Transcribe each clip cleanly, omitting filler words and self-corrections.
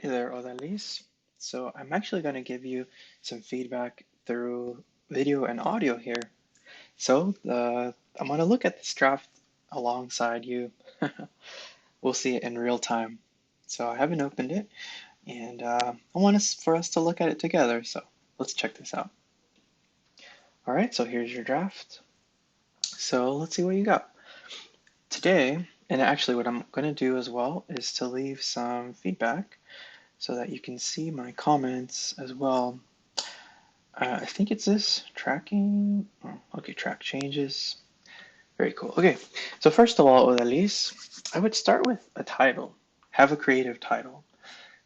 Hey there, Odalis. So I'm actually going to give you some feedback through video and audio here. I'm going to look at this draft alongside you. We'll see it in real time. So I haven't opened it, and I want us for us to look at it together. So let's check this out. All right, so here's your draft. So let's see what you got. Today, and actually what I'm going to do as well is to leave some feedback so that you can see my comments as well. I think it's this tracking. Oh, okay, track changes. Very cool. Okay, so first of all, Odalis, I would start with a title. Have a creative title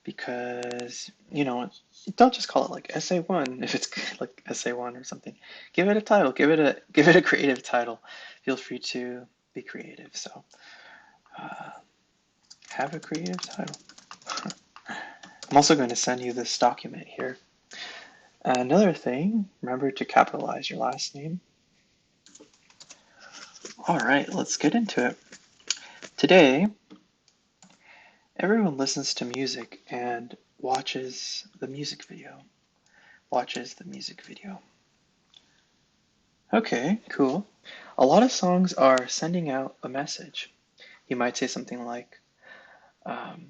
because, don't just call it like essay one if it's like essay one or something. Give it a title. Give it a creative title. Feel free to be creative. So, uh, have a creative title. I'm also going to send you this document here. Another thing, remember to capitalize your last name. All right, let's get into it. Today, everyone listens to music and watches the music video. Watches the music video. Okay, cool. A lot of songs are sending out a message. You might say something like, um,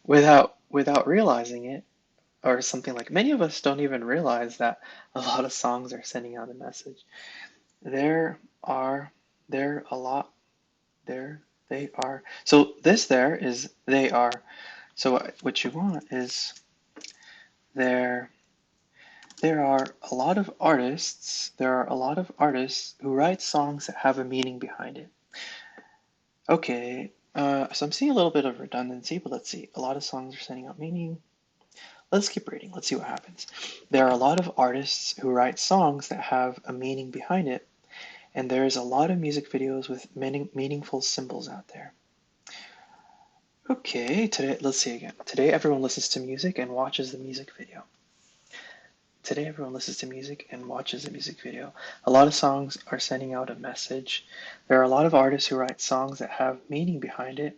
without realizing it, or something like, many of us don't even realize that a lot of songs are sending out a message. There are, there a lot, there, they are. So this there is they are. So what you want is there there are a lot of artists, who write songs that have a meaning behind it. Okay, so I'm seeing a little bit of redundancy, but let's see. A lot of songs are sending out meaning. Let's keep reading. Let's see what happens. There are a lot of artists who write songs that have a meaning behind it, and there's a lot of music videos with meaningful symbols out there. Okay, today, let's see again. Today, everyone listens to music and watches the music video. Today, everyone listens to music and watches the music video. A lot of songs are sending out a message. There are a lot of artists who write songs that have meaning behind it,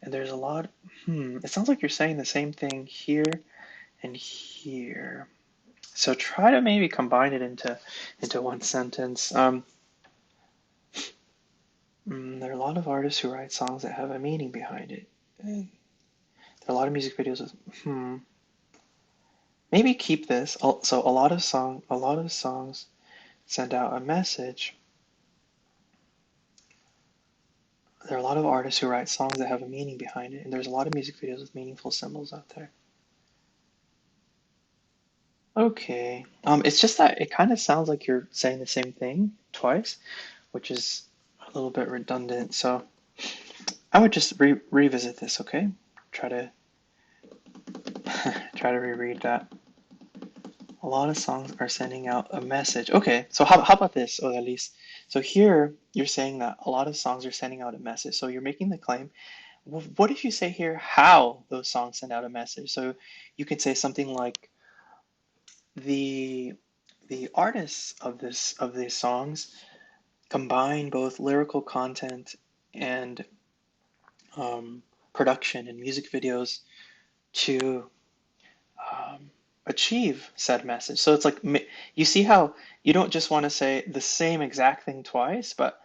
and there's a lot. It sounds like you're saying the same thing here and here. So try to maybe combine it into one sentence. There are a lot of artists who write songs that have a meaning behind it. There are a lot of music videos with. Maybe keep this. So a lot of songs send out a message. There are a lot of artists who write songs that have a meaning behind it, and there's a lot of music videos with meaningful symbols out there. Okay. It's just that it kind of sounds like you're saying the same thing twice, which is a little bit redundant. So I would just revisit this, okay? Try to try to reread that. A lot of songs are sending out a message. Okay, so how about this, or at least, so here you're saying that a lot of songs are sending out a message. So you're making the claim. What if you say here how those songs send out a message? So you could say something like the the artists of these songs combine both lyrical content and um, production and music videos to um, achieve said message. So it's like you see how you don't just want to say the same exact thing twice, but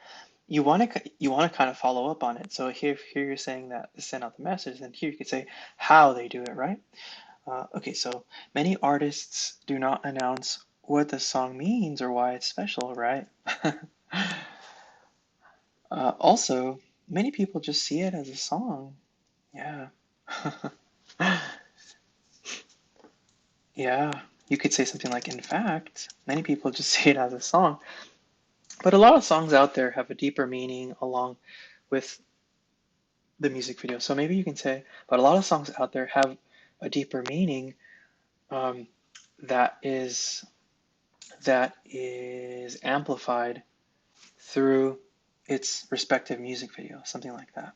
you want to kind of follow up on it. So here you're saying that to send out the message, and here you could say how they do it, right? Okay, so many artists do not announce what the song means or why it's special, right? Also, many people just see it as a song. Yeah. Yeah, you could say something like, in fact, many people just see it as a song. But a lot of songs out there have a deeper meaning along with the music video. So maybe you can say, but a lot of songs out there have a deeper meaning um, that is that is amplified through its respective music video, something like that.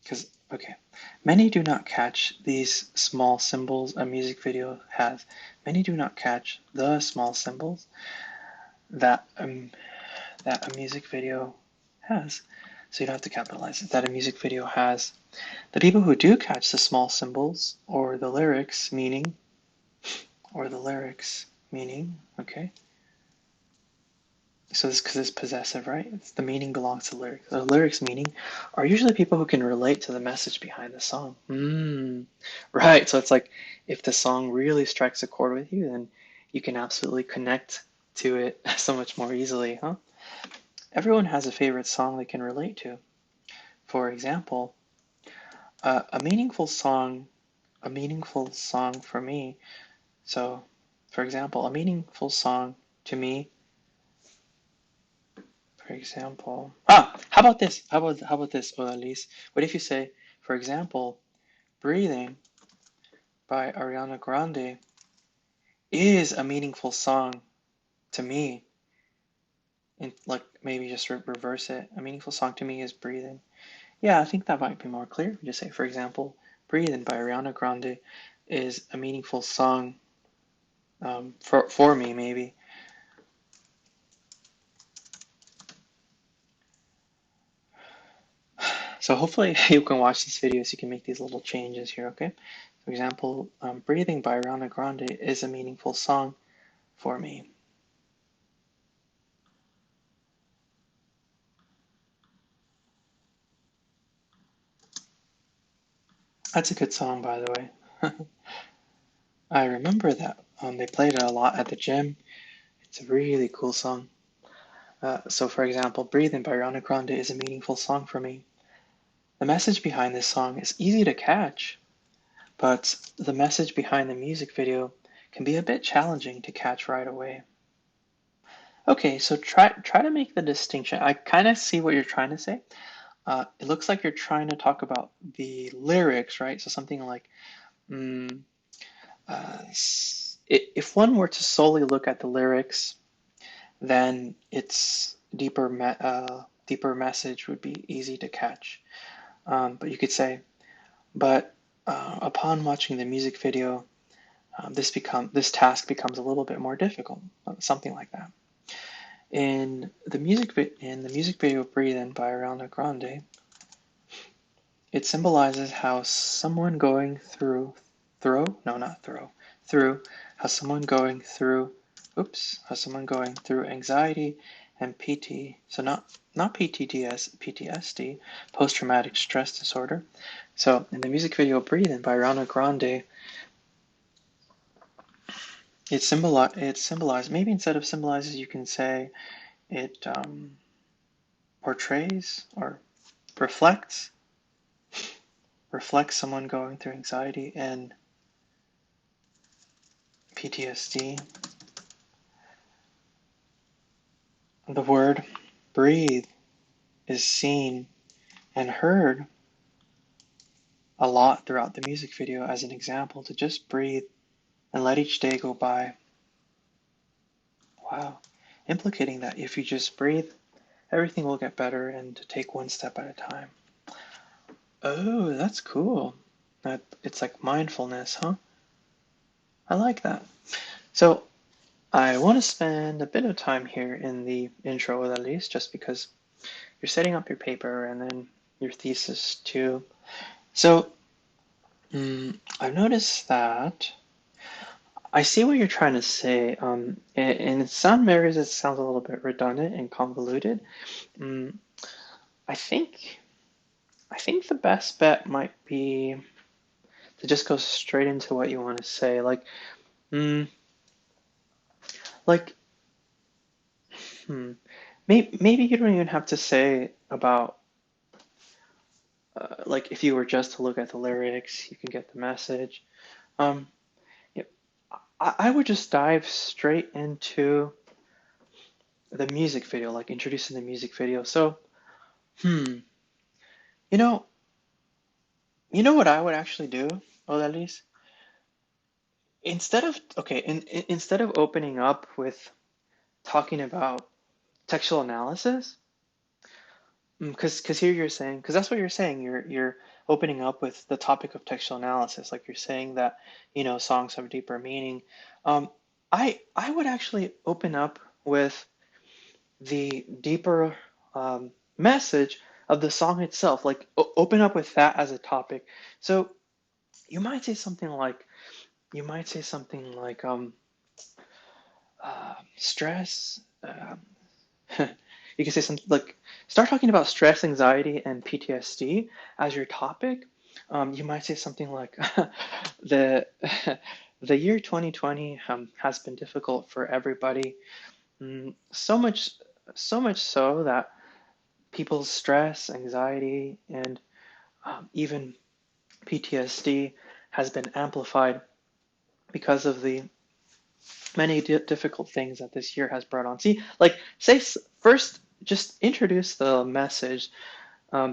Because okay, many do not catch these small symbols a music video has. Many do not catch the small symbols that that a music video has. so you don't have to capitalize it, that a music video has. The people who do catch the small symbols or the lyrics meaning, okay? So this because it's possessive, right? It's the meaning belongs to the lyrics. The lyrics meaning are usually people who can relate to the message behind the song. Right. So it's like if the song really strikes a chord with you, then you can absolutely connect to it so much more easily, huh? Everyone has a favorite song they can relate to. For example, a meaningful song for me. So, for example, a meaningful song to me. For example, how about this? How about this, Odalise? What if you say, for example, "Breathing" by Ariana Grande is a meaningful song to me, and like maybe just reverse it. A meaningful song to me is "Breathing." Yeah, I think that might be more clear. Just say, for example, "Breathing" by Ariana Grande is a meaningful song for me, maybe. So hopefully you can watch this video so you can make these little changes here, okay? For example, "Breathing" by Ariana Grande is a meaningful song for me. That's a good song, by the way. I remember that. They played it a lot at the gym. It's a really cool song. So, for example, "Breathing" by Ariana Grande is a meaningful song for me. The message behind this song is easy to catch, but the message behind the music video can be a bit challenging to catch right away. Okay, so try to make the distinction. I kind of see what you're trying to say. It looks like you're trying to talk about the lyrics, right? So something like, mm, if one were to solely look at the lyrics, then its deeper message would be easy to catch. But you could say, but upon watching the music video, this task becomes a little bit more difficult, something like that. In the music video "Breathin'" by Ariana Grande, it symbolizes how someone going through how someone going through how someone going through anxiety and so not PTSD, post-traumatic stress disorder. So in the music video "Breathin'" by Ariana Grande, it symbolizes, maybe instead of symbolizes you can say it portrays or reflects someone going through anxiety and PTSD. The word breathe is seen and heard a lot throughout the music video as an example to just breathe and let each day go by. Wow. Implicating that if you just breathe, everything will get better and to take one step at a time. Oh, that's cool. It's like mindfulness, huh? I like that. So I want to spend a bit of time here in the intro at least, just because you're setting up your paper and then your thesis too. So I've noticed that I see what you're trying to say, and in some areas it sounds a little bit redundant and convoluted. Um, I think I think the best bet might be to just go straight into what you want to say, mm, like, hmm, maybe you don't even have to say about like if you were just to look at the lyrics, you can get the message. Um, yeah, I would just dive straight into the music video, like introducing the music video. So, hmm, you know, you know what I would actually do, Odalis? Instead of opening up with talking about textual analysis, because here you're saying, because that's what you're saying, you're opening up with the topic of textual analysis, like you're saying that, songs have deeper meaning. Um, I would actually open up with the deeper message of the song itself. Like open up with that as a topic. So you might say something like you might say something like stress. You can say something like start talking about stress, anxiety, and PTSD as your topic. You might say something like the the year 2020 has been difficult for everybody. So much so that people's stress, anxiety, and even PTSD has been amplified because of the many difficult things that this year has brought on. See, like, say first, just introduce the message,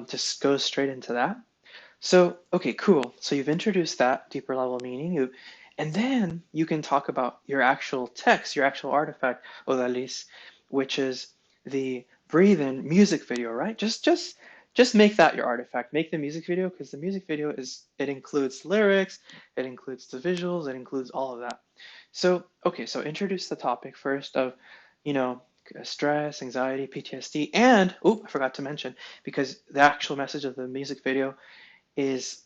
just go straight into that. So, okay, cool. So you've introduced that deeper level meaning, and then you can talk about your actual text, your actual artifact, Odalis, which is the breathe in music video, right? Just make that your artifact. Make the music video because the music video it includes lyrics, it includes the visuals, it includes all of that. So, okay, so introduce the topic first of, you know, stress, anxiety, PTSD, and, oh, I forgot to mention, because the actual message of the music video is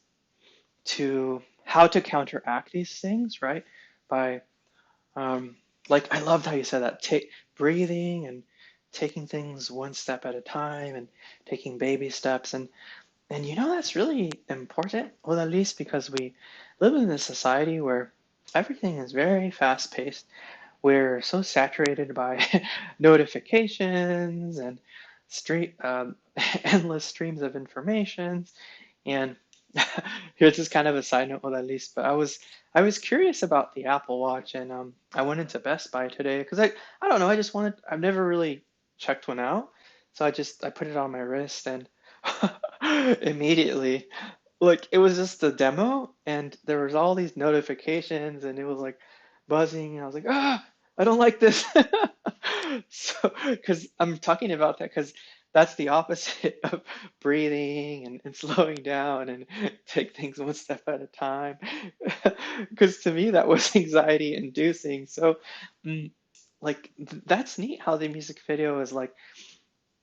to how to counteract these things, right? By, like, I loved how you said that, take breathing and taking things one step at a time and taking baby steps. And you know, that's really important, well, at least because we live in a society where everything is very fast paced. We're so saturated by notifications and endless streams of information. And here's just kind of a side note, well, at least, but I was curious about the Apple Watch, and I went into Best Buy today because I don't know, I've never really checked one out, so I put it on my wrist, and immediately, like, it was just a demo, and there was all these notifications, and it was like buzzing, and I was like, I don't like this. So, because I'm talking about that because that's the opposite of breathing and slowing down and take things one step at a time. Because to me, that was anxiety inducing. So, mm, like, that's neat how the music video is like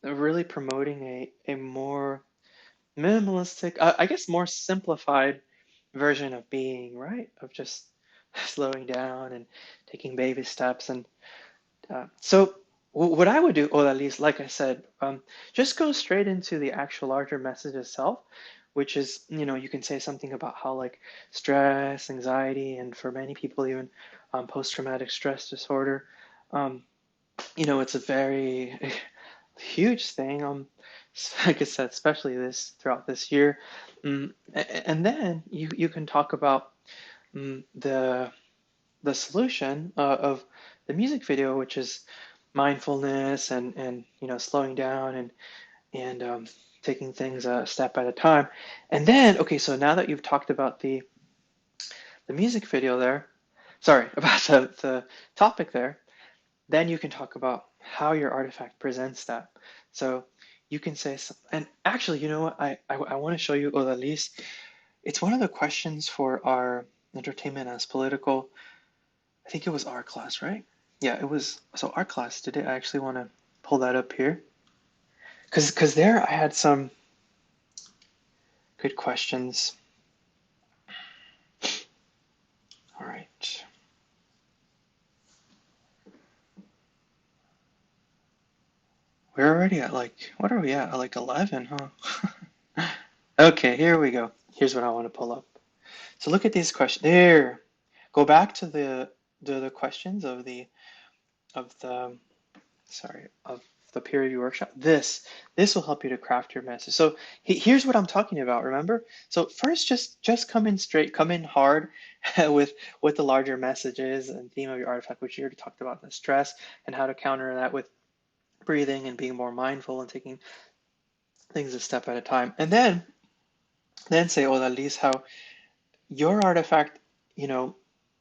really promoting a more minimalistic, I guess more simplified version of being, right? Of just slowing down and taking baby steps. And so what I would do, or at least, like I said, just go straight into the actual larger message itself, which is, you know, you can say something about how like stress, anxiety, and for many people even post-traumatic stress disorder, um, you know, it's a very huge thing. Like I said, especially this throughout this year. And then you can talk about the solution of the music video, which is mindfulness and you know slowing down and taking things a step at a time. And then okay, so now that you've talked about the music video there, sorry about the topic there, then you can talk about how your artifact presents that. So you can say, and actually, you know what? I want to show you, or at least it's one of the questions for our entertainment as political. I think it was art class, right? Yeah, it was. So art class today. I actually want to pull that up here because there I had some good questions. All right. We're already at like, what are we at? Like 11, huh? Okay, here we go. Here's what I want to pull up. So look at these questions. There. Go back to the questions of the sorry, of the peer review workshop. This will help you to craft your message. So here's what I'm talking about, remember? So first just come in straight, come in hard with the larger messages and theme of your artifact, which you already talked about, the stress and how to counter that with breathing and being more mindful and taking things a step at a time. And then say, oh, at least how your artifact, you know,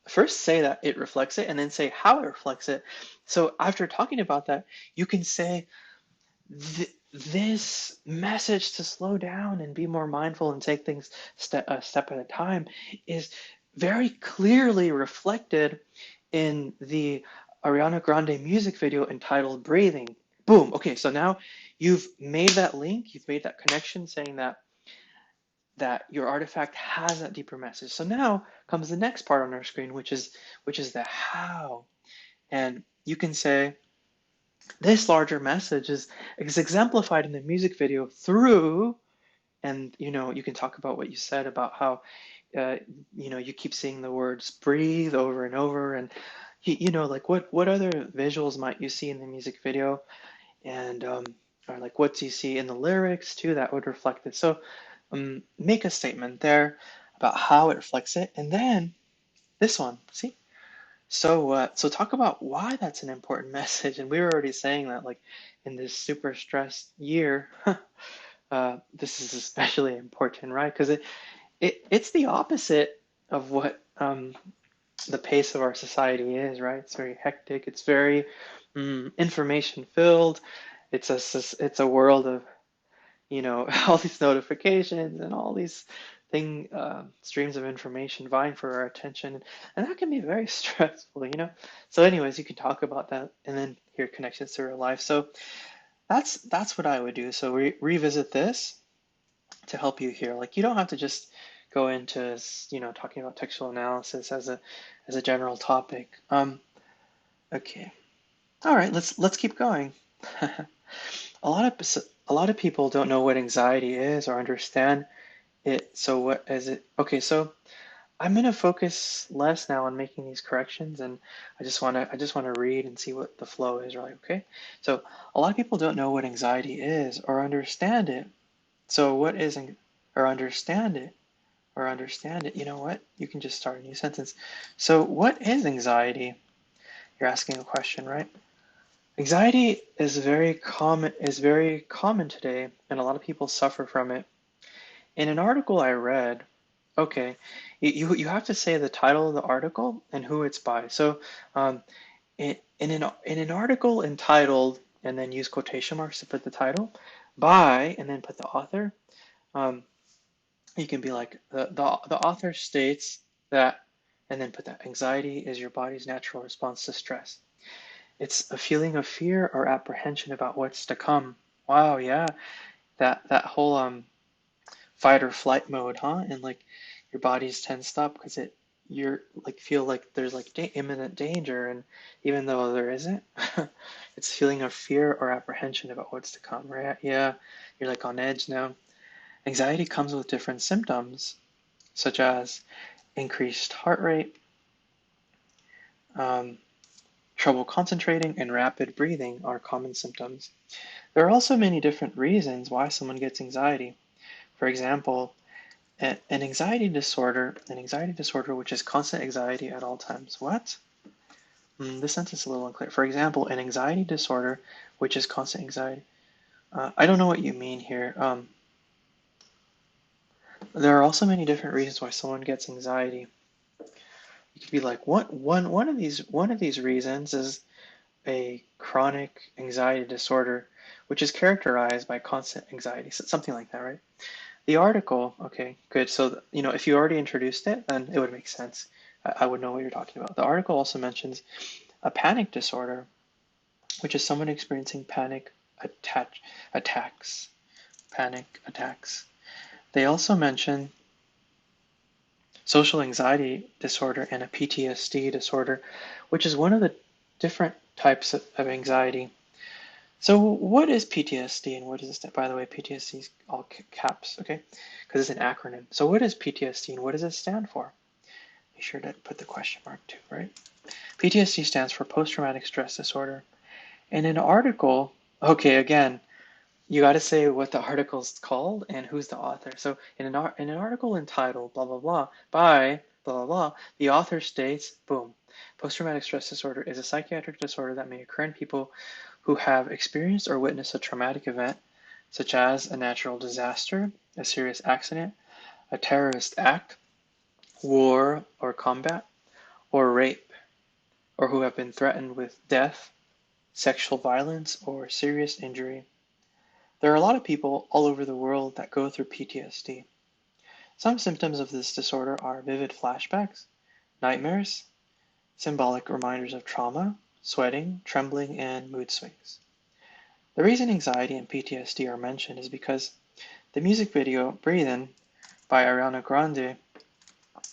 first say that it reflects it and then say how it reflects it. So after talking about that, you can say this message to slow down and be more mindful and take things a step at a time is very clearly reflected in the Ariana Grande music video entitled Breathing. Boom. Okay, so now you've made that link, you've made that connection saying that your artifact has that deeper message. So now comes the next part on our screen, which is the how. And you can say this larger message is exemplified in the music video through, and you can talk about what you said about how uh, you keep seeing the words breathe over and over, and like what other visuals might you see in the music video, and or like what do you see in the lyrics too that would reflect it. So make a statement there about how it reflects it, and then this one, see? So talk about why that's an important message. And we were already saying that, like, in this super stressed year, this is especially important, right? Because it's the opposite of what the pace of our society is, right? It's very hectic. It's very information filled. It's a world of all these notifications and all these streams of information vying for our attention, and that can be very stressful. So anyways, you can talk about that and then your connections to real life. So that's what I would do. So revisit this to help you here. Like, you don't have to just go into talking about textual analysis as a general topic. Okay. All right, let's keep going. A lot of people don't know what anxiety is or understand it. So what is it? Okay, so I'm gonna focus less now on making these corrections, and I just wanna read and see what the flow is, right? Okay. So a lot of people don't know what anxiety is or understand it. So what is or understand it or understand it? You know what? You can just start a new sentence. So what is anxiety? You're asking a question, right? Anxiety is very common today, and a lot of people suffer from it. In an article I read, okay, you have to say the title of the article and who it's by. So, in an article entitled, and then use quotation marks to put the title, by, and then put the author. Um, you can be like the author states that, and then put that anxiety is your body's natural response to stress. It's a feeling of fear or apprehension about what's to come. Wow, yeah, that whole fight or flight mode, huh? And like your body's tensed up because you're like feel like there's like imminent danger, and even though there isn't, it's a feeling of fear or apprehension about what's to come, right? Yeah, you're like on edge now. Anxiety comes with different symptoms, such as increased heart rate, um, trouble concentrating, and rapid breathing are common symptoms. There are also many different reasons why someone gets anxiety. For example, an anxiety disorder which is constant anxiety at all times. What? This sentence is a little unclear. For example, an anxiety disorder which is constant anxiety. I don't know what you mean here. There are also many different reasons why someone gets anxiety. You could be like, what one of these reasons is a chronic anxiety disorder, which is characterized by constant anxiety. So something like that, right? The article, okay, good. So, if you already introduced it, then it would make sense. I would know what you're talking about. The article also mentions a panic disorder, which is someone experiencing attacks, panic attacks. They also mention social anxiety disorder and a PTSD disorder, which is one of the different types of anxiety. So what is PTSD and what is this? By the way, PTSD is all caps, okay? Because it's an acronym. So what is PTSD and what does it stand for? Be sure to put the question mark too, right? PTSD stands for post-traumatic stress disorder. In an article, okay, again, you got to say what the article's called and who's the author. So in an article entitled blah blah blah by blah blah blah, the author states, boom, post-traumatic stress disorder is a psychiatric disorder that may occur in people who have experienced or witnessed a traumatic event, such as a natural disaster, a serious accident, a terrorist act, war or combat, or rape, or who have been threatened with death, sexual violence, or serious injury. There are a lot of people all over the world that go through PTSD. Some symptoms of this disorder are vivid flashbacks, nightmares, symbolic reminders of trauma, sweating, trembling, and mood swings. The reason anxiety and PTSD are mentioned is because the music video Breathe by Ariana Grande,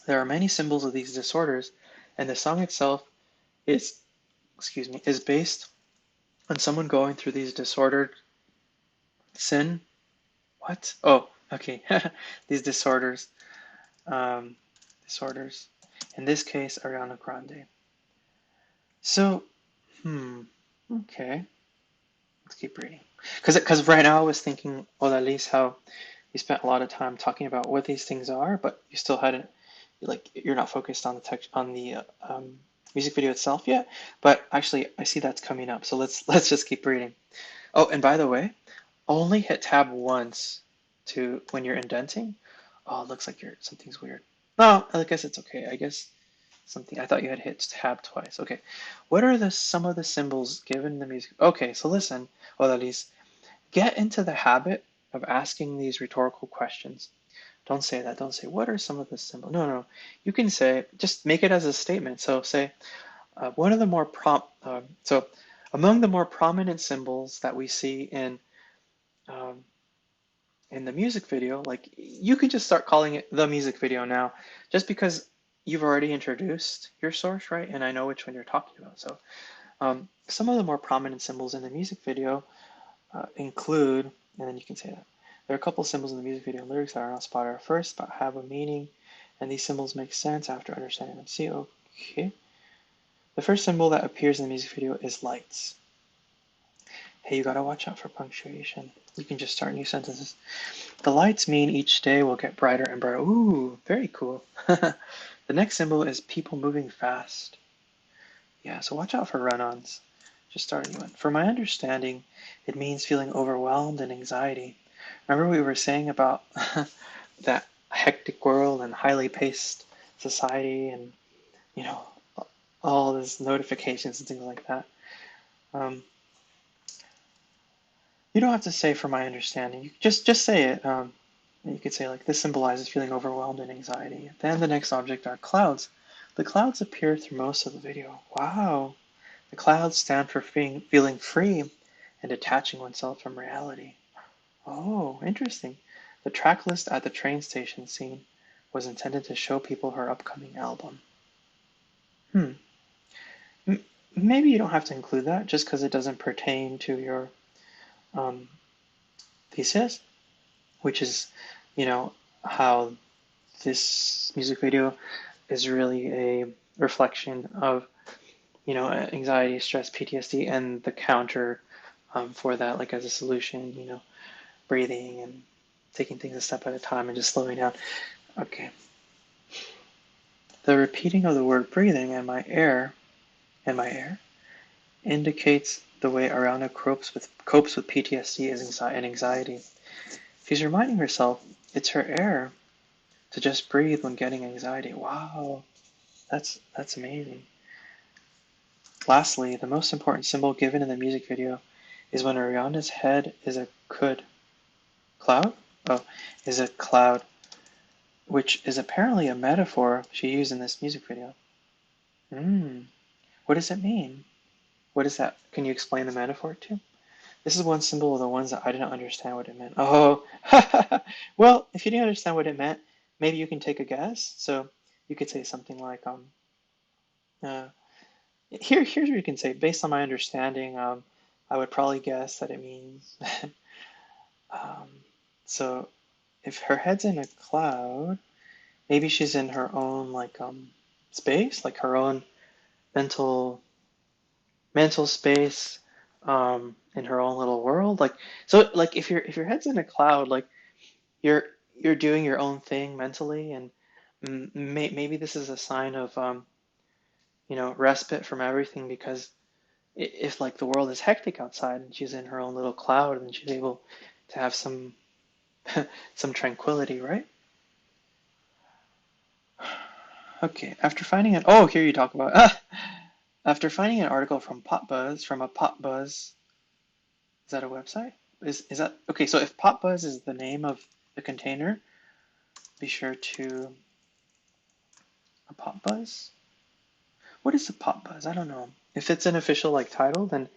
there are many symbols of these disorders, and the song itself is, is based on someone going through these disordered sin. What? Oh, okay. These um, disorders. In this case, Ariana Grande. So, okay. Let's keep reading. Because right now I was thinking, well, at least how you spent a lot of time talking about what these things are, but you still hadn't, like, you're not focused on the text on the music video itself yet. But actually, I see that's coming up. So let's just keep reading. Oh, and by the way, only hit tab once to when you're indenting. Oh, it looks like something's weird. No, I guess it's okay. I guess something. I thought you had hit tab twice. Okay. What are some of the symbols given in the music? Okay, so listen, well, at least get into the habit of asking these rhetorical questions. Don't say that. Don't say, what are some of the symbols? No, no. You can say, just make it as a statement. So say, one of the more so among the more prominent symbols that we see um, in the music video, like you could just start calling it the music video now, just because you've already introduced your source, right? And I know which one you're talking about. So some of the more prominent symbols in the music video include, and then you can say that. There are a couple symbols in the music video lyrics that are not spotted at first, but have a meaning, and these symbols make sense after understanding them. See, okay. The first symbol that appears in the music video is lights. Hey, you gotta watch out for punctuation. You can just start new sentences. The lights mean each day will get brighter and brighter. Ooh, very cool. The next symbol is people moving fast. Yeah, so watch out for run-ons. Just start a new one. For my understanding, it means feeling overwhelmed and anxiety. Remember we were saying about that hectic world and highly paced society and, you know, all these notifications and things like that. Um, you don't have to say for my understanding. You just say it. You could say like this symbolizes feeling overwhelmed and anxiety. Then the next object are clouds. The clouds appear through most of the video. Wow. The clouds stand for feeling free and detaching oneself from reality. Oh, interesting. The track list at the train station scene was intended to show people her upcoming album. Hmm. Maybe you don't have to include that just because it doesn't pertain to your um, thesis, which is, you know, how this music video is really a reflection of, anxiety, stress, PTSD, and the counter for that, like as a solution, breathing and taking things a step at a time and just slowing down. Okay. The repeating of the word breathing and my air indicates the way Ariana copes with PTSD and anxiety. She's reminding herself it's her air to just breathe when getting anxiety. Wow, that's amazing. Lastly, the most important symbol given in the music video is when Ariana's head is a cloud? Oh, is a cloud, which is apparently a metaphor she used in this music video. What does it mean? What is that? Can you explain the metaphor too? This is one symbol of the ones that I didn't understand what it meant. Oh, well, if you didn't understand what it meant, maybe you can take a guess. So you could say something like, uh, here's what you can say. Based on my understanding, I would probably guess that it means, um, so if her head's in a cloud, maybe she's in her own like space, like her own mental space, in her own little world. Like so, like if your head's in a cloud, like you're you're doing your own thing mentally, and maybe this is a sign of respite from everything because if like the world is hectic outside and she's in her own little cloud, and she's able to have some some tranquility, right? Okay, after finding an here you talk about after finding an article from a Pop Buzz, is that a website? Is that okay? So if Pop Buzz is the name of the container, be sure to a Pop Buzz. What is a Pop Buzz? I don't know. If it's an official like title, then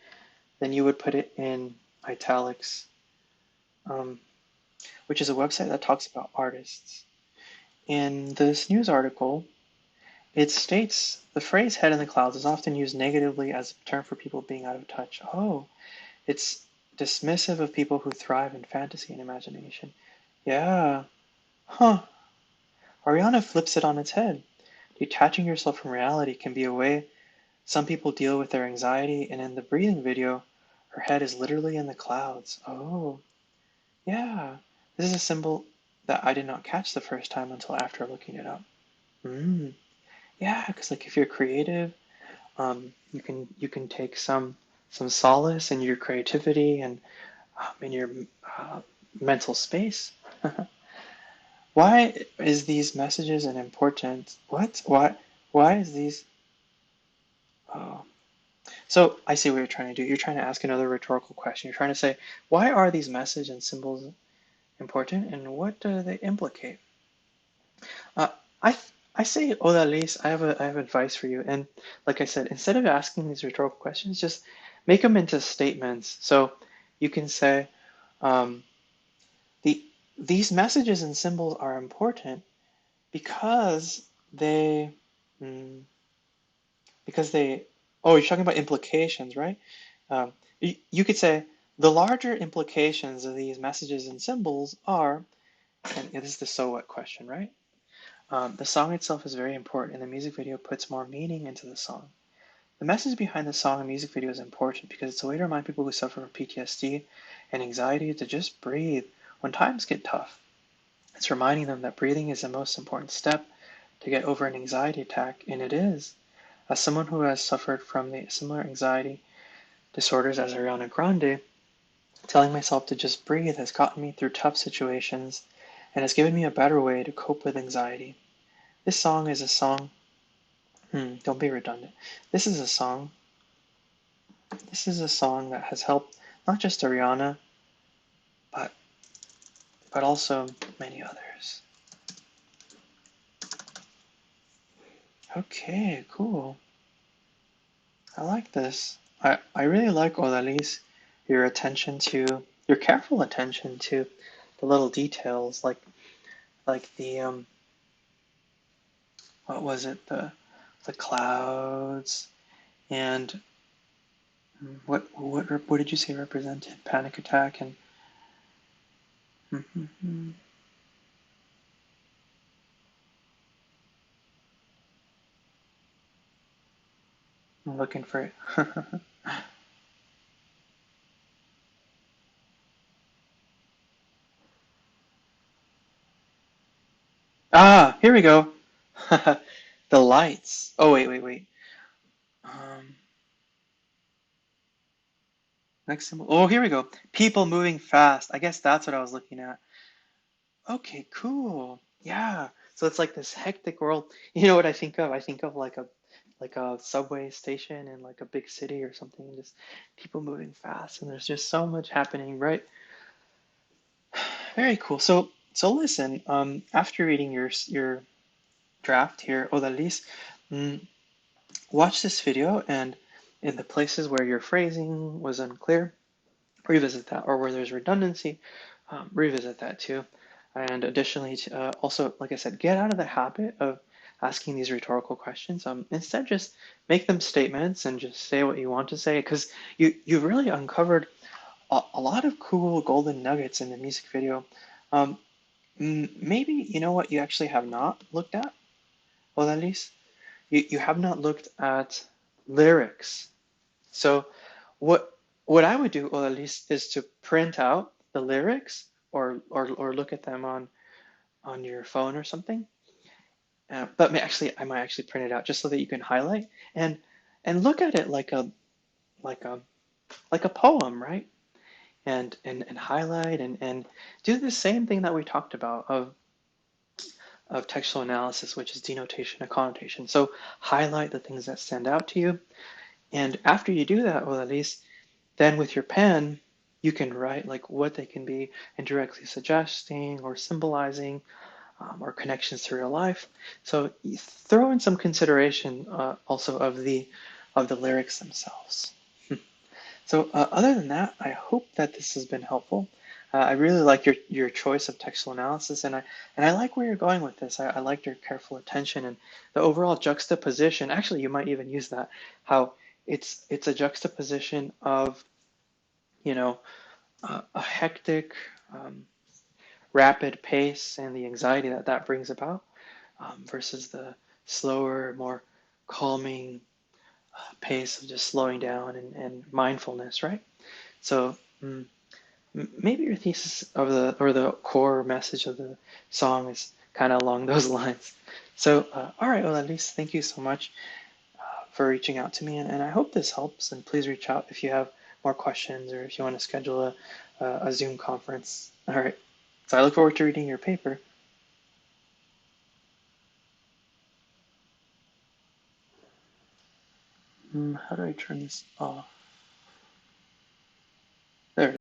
you would put it in. Italics, um, which is a website that talks about artists. In this news article, it states the phrase head in the clouds is often used negatively as a term for people being out of touch. Oh, it's dismissive of people who thrive in fantasy and imagination. Yeah, huh. Ariana flips it on its head. Detaching yourself from reality can be a way some people deal with their anxiety, and in the breathing video, her head is literally in the clouds. Oh, yeah. This is a symbol that I did not catch the first time until after looking it up. Mm. Yeah, because like if you're creative, you can take some solace in your creativity and in your uh, mental space. Why is these messages an important? What? Why is these? Oh. So I see what you're trying to do. You're trying to ask another rhetorical question. You're trying to say, why are these messages and symbols important, and what do they implicate? Uh, I say, Odalis, I have advice for you. And like I said, instead of asking these rhetorical questions, just make them into statements. So you can say, um, the these messages and symbols are important because they, mm, because they. Oh, you're talking about implications, right? You could say the larger implications of these messages and symbols are, and this is the so what question, right? The song itself is very important, and the music video puts more meaning into the song. The message behind the song and music video is important because it's a way to remind people who suffer from PTSD and anxiety to just breathe when times get tough. It's reminding them that breathing is the most important step to get over an anxiety attack, and it is. As someone who has suffered from the similar anxiety disorders as Ariana Grande, telling myself to just breathe has gotten me through tough situations and has given me a better way to cope with anxiety. This song is a song. Don't be redundant. This is a song. This is a song that has helped not just Ariana, but also many others. Okay, cool. I like this. I really like Odalis, your careful attention to the little details, like the what was it, the clouds, and what did you say represented? Panic attack and I'm looking for it. Ah, here we go. The lights. Oh, wait. Um, next symbol. Oh, here we go. People moving fast. I guess that's what I was looking at. Okay, cool. Yeah. So it's like this hectic world. You know what I think of? I think of like a subway station in like a big city or something, and just people moving fast, and there's just so much happening, right? Very cool. So listen, after reading your draft here, Odalis, mm, watch this video and in the places where your phrasing was unclear, revisit that, or where there's redundancy, revisit that too. And additionally, also, like I said, get out of the habit of asking these rhetorical questions. Instead, just make them statements and just say what you want to say, because you've really uncovered a lot of cool golden nuggets in the music video. Um, Maybe you know what you actually have not looked at, well, at least you have not looked at lyrics. So what I would do, or at least, is to print out the lyrics or look at them on your phone or something. But I might actually print it out just so that you can highlight and look at it like a like a poem, right? And highlight and do the same thing that we talked about of textual analysis, which is denotation and connotation. So highlight the things that stand out to you. And after you do that, well, at least then with your pen, you can write like what they can be indirectly suggesting or symbolizing, or connections to real life. So you throw in some consideration also of the lyrics themselves. So So other than that, I hope that this has been helpful. I really like your choice of textual analysis, and I like where you're going with this. I like your careful attention and the overall juxtaposition. Actually, you might even use that, how it's a juxtaposition of, you know, a hectic, um, rapid pace and the anxiety that that brings about, versus the slower, more calming pace of just slowing down and mindfulness, right? So. Maybe your thesis of the or the core message of the song is kind of along those lines. So, all right, well, at least thank you so much for reaching out to me, and I hope this helps. And please reach out if you have more questions or if you want to schedule a Zoom conference. All right. So I look forward to reading your paper. How do I turn this off? There.